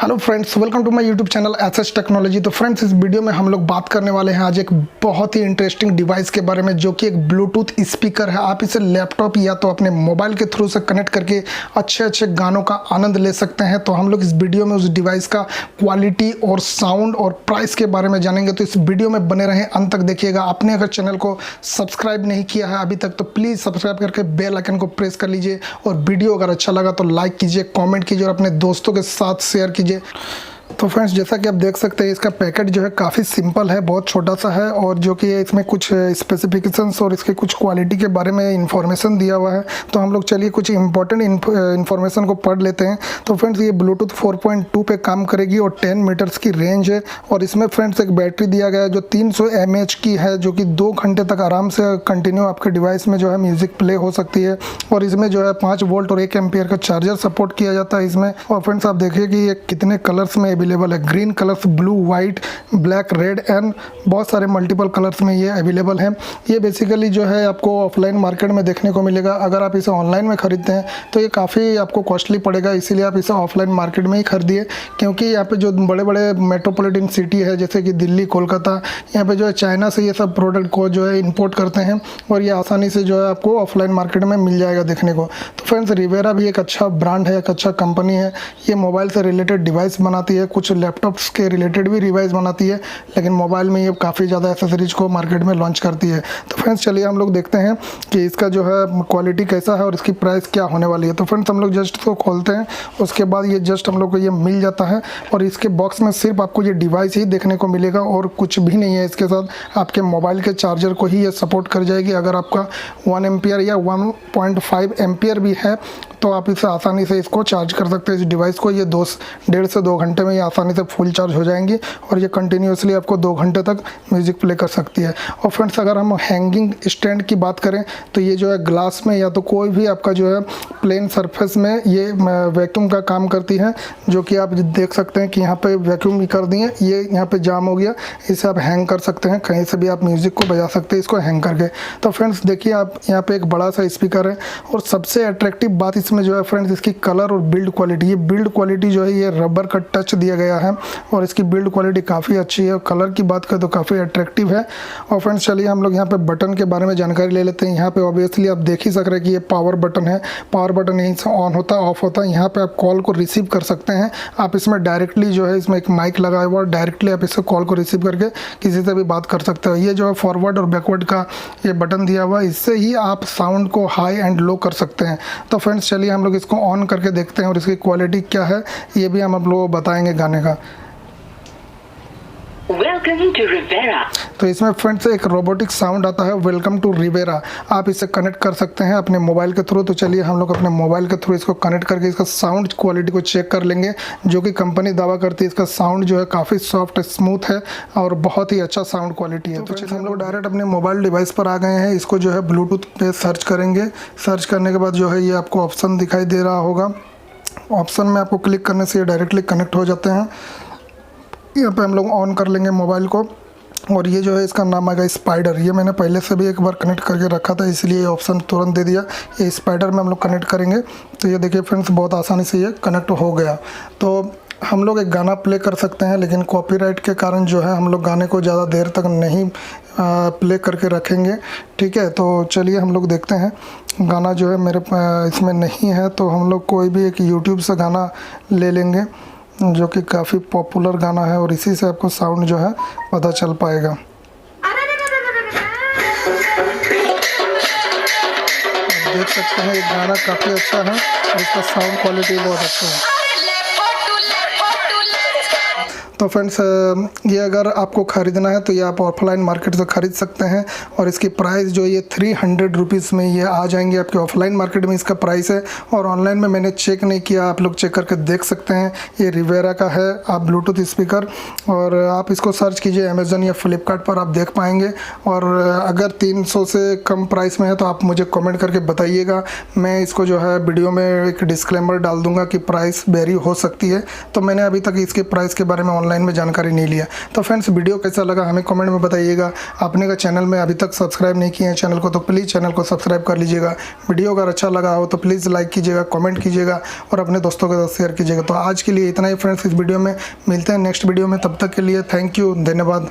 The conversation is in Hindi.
Hello friends, welcome to my YouTube channel H technology. तो फ्रेंड्स, इस वीडियो में हम लोग बात करने वाले हैं आज एक बहुत ही इंटरेस्टिंग डिवाइस के बारे में, जो कि एक ब्लूटूथ स्पीकर है। आप इसे लैपटॉप या तो अपने मोबाइल के थ्रू से कनेक्ट करके अच्छे अच्छे गानों का आनंद ले सकते हैं। तो हम लोग इस वीडियो में उस डिवाइस का क्वालिटी और साउंड और प्राइस के बारे में जानेंगे। तो इस वीडियो में बने रहें, अंत तक देखिएगा। आपने अगर चैनल को सब्सक्राइब नहीं किया है अभी तक तो प्लीज़ सब्सक्राइब करके बेल आइकन को प्रेस कर लीजिए, और वीडियो अगर अच्छा लगा तो लाइक कीजिए, कॉमेंट कीजिए और अपने दोस्तों के साथ शेयर कीजिए। तो फ्रेंड्स, जैसा कि आप देख सकते हैं, इसका पैकेट जो है काफ़ी सिंपल है, बहुत छोटा सा है, और जो कि इसमें कुछ स्पेसिफिकेशंस और इसके कुछ क्वालिटी के बारे में इंफॉर्मेशन दिया हुआ है। तो हम लोग चलिए कुछ इंपॉर्टेंट इंफॉर्मेशन को पढ़ लेते हैं। तो फ्रेंड्स, ये ब्लूटूथ 4.2 पे काम करेगी और 10 मीटर्स की रेंज है। और इसमें फ्रेंड्स एक बैटरी दिया गया है जो 300 mAh की है, जो कि 2 घंटे तक आराम से कंटिन्यू आपके डिवाइस में जो है म्यूज़िक प्ले हो सकती है। और इसमें जो है 5 वोल्ट और 1 एम्पियर का चार्जर सपोर्ट किया जाता है इसमें। और फ्रेंड्स, आप देखिए कि ये कितने कलर्स में अवेलेबल है। Green colours, blue, white, black, red and बहुत सारे मल्टीपल कलर्स में ये अवेलेबल है। ये बेसिकली जो है आपको ऑफलाइन मार्केट में देखने को मिलेगा। अगर आप इसे ऑनलाइन में खरीदते हैं तो ये काफ़ी आपको कॉस्टली पड़ेगा, इसीलिए आप इसे ऑफलाइन मार्केट में ही खरीदिए। क्योंकि यहाँ पे जो बड़े बड़े मेट्रोपॉलिटन सिटी है जैसे कि दिल्ली, कोलकाता, यहाँ पे जो है चाइना से ये सब प्रोडक्ट को जो है इंपोर्ट करते हैं, और ये आसानी से जो है आपको ऑफलाइन मार्केट में मिल जाएगा देखने को। तो फ्रेंड्स, रिवेरा भी एक अच्छा ब्रांड है, एक अच्छा कंपनी है। ये मोबाइल से रिलेटेड डिवाइस बनाती है, कुछ लैपटॉप्स के रिलेटेड भी डिवाइस बनाती है, लेकिन मोबाइल में ये काफ़ी ज़्यादा एसेसरीज को मार्केट में लॉन्च करती है। तो फ्रेंड्स, चलिए हम लोग देखते हैं कि इसका जो है क्वालिटी कैसा है और इसकी प्राइस क्या होने वाली है। तो फ्रेंड्स, हम लोग जस्ट इसको खोलते हैं, उसके बाद ये जस्ट हम लोग को ये मिल जाता है, और इसके बॉक्स में सिर्फ आपको ये डिवाइस ही देखने को मिलेगा और कुछ भी नहीं है इसके साथ। आपके मोबाइल के चार्जर को ही ये सपोर्ट कर जाएगी। अगर आपका 1 एम्पियर या 1.5 एम्पियर भी है तो आप इसे आसानी से इसको चार्ज कर सकते हैं। इस डिवाइस को ये 1.5 से 2 घंटे में ये आसानी से फुल चार्ज हो जाएंगी, और ये कंटिन्यूसली आपको 2 घंटे तक म्यूज़िक प्ले कर सकती है। और फ्रेंड्स, अगर हम हैंगिंग स्टैंड की बात करें तो ये जो है ग्लास में या तो कोई भी आपका जो है प्लेन सरफेस में ये वैक्यूम का काम करती है, जो कि आप देख सकते हैं कि यहाँ पे वैक्यूम कर दिए, ये यहाँ पे जाम हो गया। इसे आप हैंग कर सकते हैं, कहीं से भी आप म्यूज़िक को बजा सकते हैं इसको हैंग करके। तो फ्रेंड्स, देखिए आप यहाँ पे एक बड़ा सा स्पीकर है, और सबसे अट्रैक्टिव बात इसमें जो है फ्रेंड्स इसकी कलर और बिल्ड क्वालिटी। ये बिल्ड क्वालिटी जो है ये रबर का टच दिया गया है, और इसकी बिल्ड क्वालिटी काफ़ी अच्छी है। कलर की बात करें तो काफ़ी अट्रैक्टिव है। और फ्रेंड्स, चलिए हम लोग यहाँ पे बटन के बारे में जानकारी ले लेते हैं। यहाँ पे ऑब्वियसली आप देख ही सक रहे हैं कि ये पावर बटन है। पावर बटन यहीं से ऑन होता है, ऑफ होता है। यहाँ पे आप कॉल को रिसीव कर सकते हैं। आप इसमें डायरेक्टली जो है इसमें एक माइक लगा हुआ है, डायरेक्टली आप इससे कॉल को रिसीव करके किसी से भी बात कर सकते हो। ये जो है फॉरवर्ड और बैकवर्ड का ये बटन दिया हुआ है, इससे ही आप साउंड को हाई एंड लो कर सकते हैं। तो फ्रेंड्स, चलिए हम लोग इसको ऑन करके देखते हैं और इसकी क्वालिटी क्या है ये भी हम आप लोगों को बताएंगे गाने का। Welcome to Riviera. तो इसमें फ्रेंड्स एक रोबोटिक साउंड आता है, वेलकम टू रिवेरा। आप इसे कनेक्ट कर सकते हैं अपने मोबाइल के थ्रू। तो चलिए हम लोग अपने मोबाइल के थ्रू इसको कनेक्ट करके इसका साउंड क्वालिटी को चेक कर लेंगे, जो कि कंपनी दावा करती है इसका साउंड जो है काफ़ी सॉफ्ट, स्मूथ है और बहुत ही अच्छा साउंड क्वालिटी है। तो चलिए हम लोग डायरेक्ट अपने मोबाइल डिवाइस पर आ गए हैं। इसको जो है ब्लूटूथ पे सर्च करेंगे। सर्च करने के बाद जो है ये आपको ऑप्शन दिखाई दे रहा होगा। ऑप्शन में आपको क्लिक करने से ये डायरेक्टली कनेक्ट हो जाते हैं। यहाँ पे हम लोग ऑन कर लेंगे मोबाइल को, और ये जो है इसका नाम आएगा स्पाइडर। ये मैंने पहले से भी एक बार कनेक्ट करके रखा था, इसलिए ये ऑप्शन तुरंत दे दिया। ये स्पाइडर में हम लोग कनेक्ट करेंगे तो ये देखिए फ्रेंड्स, बहुत आसानी से ये कनेक्ट हो गया। तो हम लोग एक गाना प्ले कर सकते हैं, लेकिन कॉपीराइट के कारण जो है हम लोग गाने को ज़्यादा देर तक नहीं प्ले करके रखेंगे। ठीक है, तो चलिए हम लोग देखते हैं। गाना जो है मेरे इसमें नहीं है, तो हम लोग कोई भी एक यूट्यूब से गाना ले लेंगे जो कि काफ़ी पॉपुलर गाना है, और इसी से आपको साउंड जो है पता चल पाएगा। आप देख सकते हैं ये गाना काफ़ी अच्छा है और इसका साउंड क्वालिटी बहुत अच्छा है। तो फ्रेंड्स, ये अगर आपको ख़रीदना है तो ये आप ऑफलाइन मार्केट से ख़रीद सकते हैं, और इसकी प्राइस जो ये 300 रुपीज़ में ये आ जाएंगे आपके ऑफलाइन मार्केट में इसका प्राइस है। और ऑनलाइन में मैंने चेक नहीं किया, आप लोग चेक करके देख सकते हैं। ये रिवेरा का है आप ब्लूटूथ स्पीकर, और आप इसको सर्च कीजिए अमेज़न या फ्लिपकार्ट पर, आप देख पाएंगे। और अगर 300 से कम प्राइस में है तो आप मुझे कमेंट करके बताइएगा। मैं इसको जो है वीडियो में एक डिस्क्लेमर डाल दूँगा कि प्राइस वेरी हो सकती है। तो मैंने अभी तक इसके प्राइस के बारे में ऑनलाइन में जानकारी नहीं लिया। तो फ्रेंड्स वीडियो कैसा लगा हमें कमेंट में बताइएगा। आपने का चैनल में अभी तक सब्सक्राइब नहीं किया है चैनल को तो प्लीज़ चैनल को सब्सक्राइब कर लीजिएगा। वीडियो अगर अच्छा लगा हो तो प्लीज़ लाइक कीजिएगा, कमेंट कीजिएगा और अपने दोस्तों के साथ शेयर कीजिएगा। तो आज के लिए इतना ही फ्रेंड्स इस वीडियो में, मिलते हैं नेक्स्ट वीडियो में, तब तक के लिए थैंक यू, धन्यवाद।